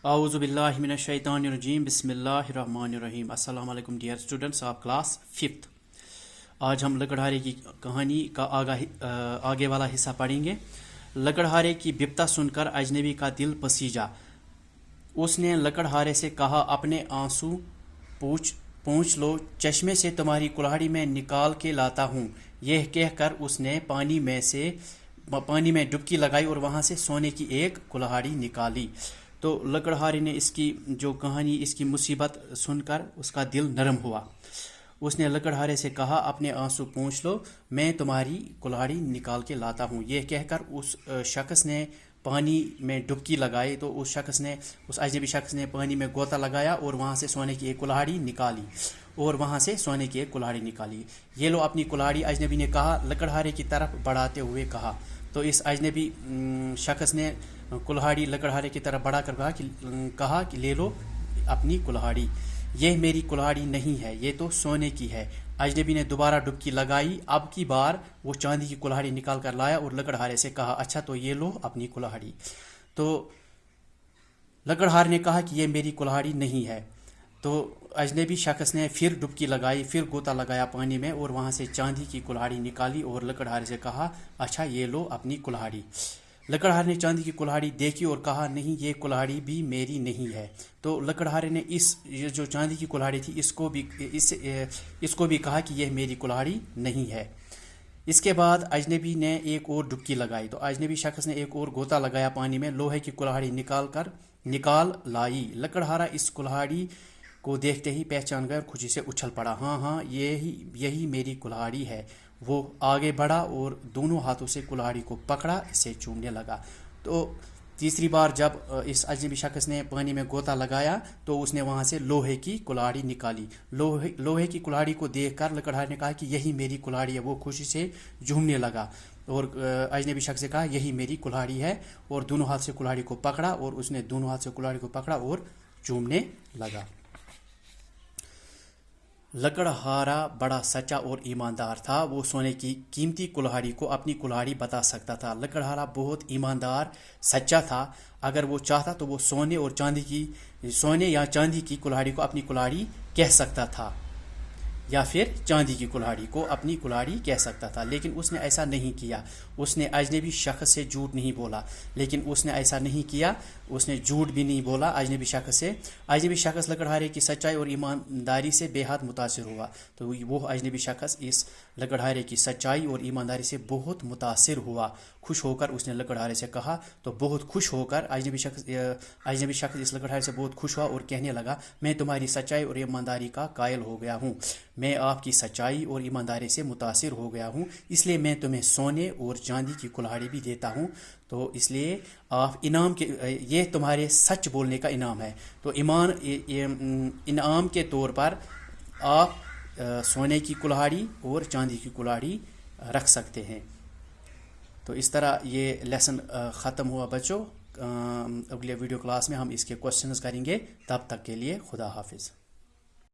اعوذ باللہ من الشیطان الرجیم بسم اللہ الرحمن الرحیم السلام علیکم dear students of class 5th۔ آج ہم لکڑہارے کی کہانی کا آگے والا حصہ پڑھیں گے۔ لکڑہارے کی بپتا سن کر اجنبی کا دل پسیجا۔ اس نے لکڑہارے سے کہا اپنے آنسو پونچھ لو، چشمے سے تمہاری کلہاڑی میں نکال کے لاتا ہوں۔ یہ کہہ کر اس نے پانی میں ڈبکی لگائی اور وہاں سے سونے کی ایک کلہاڑی نکالی۔ تو لکڑہارے نے اس کی جو کہانی، اس کی مصیبت سن کر اس کا دل نرم ہوا۔ اس نے لکڑہارے سے کہا اپنے آنسو پونچھ لو، میں تمہاری کلہاڑی نکال کے لاتا ہوں۔ یہ کہہ کر اس شخص نے پانی میں ڈبکی لگائی، تو اس اجنبی شخص نے پانی میں غوطہ لگایا اور وہاں سے سونے کی ایک کلہاڑی نکالی یہ لو اپنی کلہاڑی، اجنبی نے کہا، لکڑہارے کی طرف بڑھاتے ہوئے کہا۔ تو اس اجنبی شخص نے کلہاڑی لکڑہارے کی طرف بڑھا کر کہا کہ لے لو اپنی کلہاڑی، یہ میری کلہاڑی نہیں ہے، یہ تو سونے کی ہے۔ اجنبی نے دوبارہ ڈبکی لگائی، اب کی بار وہ چاندی کی کلہاڑی نکال کر لایا اور لکڑہارے سے کہا اچھا تو یہ لو اپنی کلہاڑی۔ تو لکڑہار نے کہا کہ یہ میری کلہاڑی نہیں ہے۔ تو اجنبی شخص نے پھر ڈبکی لگائی، پھر غوطہ لگایا پانی میں اور وہاں سے چاندی کی کلہاڑی نکالی اور لکڑہارے سے کہا اچھا یہ لو اپنی کلہاڑی۔ لکڑہار نے چاندی کی کلہاڑی دیکھی اور کہا نہیں، یہ کلہاڑی بھی میری نہیں ہے۔ تو لکڑہارے نے یہ جو چاندی کی کلہاڑی تھی اس کو بھی کہا کہ یہ میری کلہاڑی نہیں ہے۔ اس کے بعد اجنبی نے ایک اور ڈبکی لگائی، تو اجنبی شخص نے ایک اور غوطہ لگایا پانی میں، لوہے کی کلہاڑی نکال لائی۔ لکڑہارا اس کلہاڑی کو دیکھتے ہی پہچان گیا اور خوشی سے اچھل پڑا، ہاں یہی میری کلہاڑی ہے۔ وہ آگے بڑھا اور دونوں ہاتھوں سے کلہاڑی کو پکڑا، اسے چومنے لگا۔ تو تیسری بار جب اس اجنبی شخص نے پانی میں غوطہ لگایا تو اس نے وہاں سے لوہے کی کلہاڑی نکالی۔ لوہے کی کلہاڑی کو دیکھ کر لکڑہار نے کہا کہ یہی میری کلہاڑی ہے۔ وہ خوشی سے جھومنے لگا اور اجنبی شخص سے کہا یہی میری کلہاڑی ہے، اور دونوں ہاتھ سے کلہاڑی کو پکڑا اور اس نے دونوں ہاتھ سے کلہاڑی کو پکڑا اور چومنے لگا۔ لکڑہارا بڑا سچا اور ایماندار تھا، وہ سونے کی قیمتی کلہاڑی کو اپنی کلہاڑی بتا سکتا تھا۔ لکڑہارا بہت ایماندار سچا تھا، اگر وہ چاہتا تو وہ سونے یا چاندی کی کلہاڑی کو اپنی کلہاڑی کہہ سکتا تھا، یا پھر چاندی کی کلہاڑی کو اپنی کلہاڑی کہہ سکتا تھا، لیکن اس نے ایسا نہیں کیا۔ اس نے اجنبی شخص سے جھوٹ نہیں بولا، لیکن اس نے ایسا نہیں کیا، اس نے جھوٹ بھی نہیں بولا اجنبی شخص سے۔ اجنبی شخص لکڑہارے کی سچائی اور ایمانداری سے بے حد متاثر ہوا، تو وہ اجنبی شخص اس لکڑہارے کی سچائی اور ایمانداری سے بہت متاثر ہوا۔ خوش ہو کر اس نے لکڑہارے سے کہا، تو بہت خوش ہو کر اجنبی شخص اس لکڑہارے سے بہت خوش ہوا اور کہنے لگا میں تمہاری سچائی اور ایمانداری کا قائل ہو گیا ہوں، میں آپ کی سچائی اور ایمانداری سے متاثر ہو گیا ہوں، اس لیے میں تمہیں سونے اور چاندی کی کلہاڑی بھی دیتا ہوں۔ تو اس لیے آپ یہ تمہارے سچ بولنے کا انعام ہے، تو انعام کے طور پر آپ سونے کی کلہاڑی اور چاندی کی کلہاڑی رکھ سکتے ہیں۔ تو اس طرح یہ لیسن ختم ہوا بچوں۔ اگلے ویڈیو کلاس میں ہم اس کے کوشچنز کریں گے، تب تک کے لیے خدا حافظ۔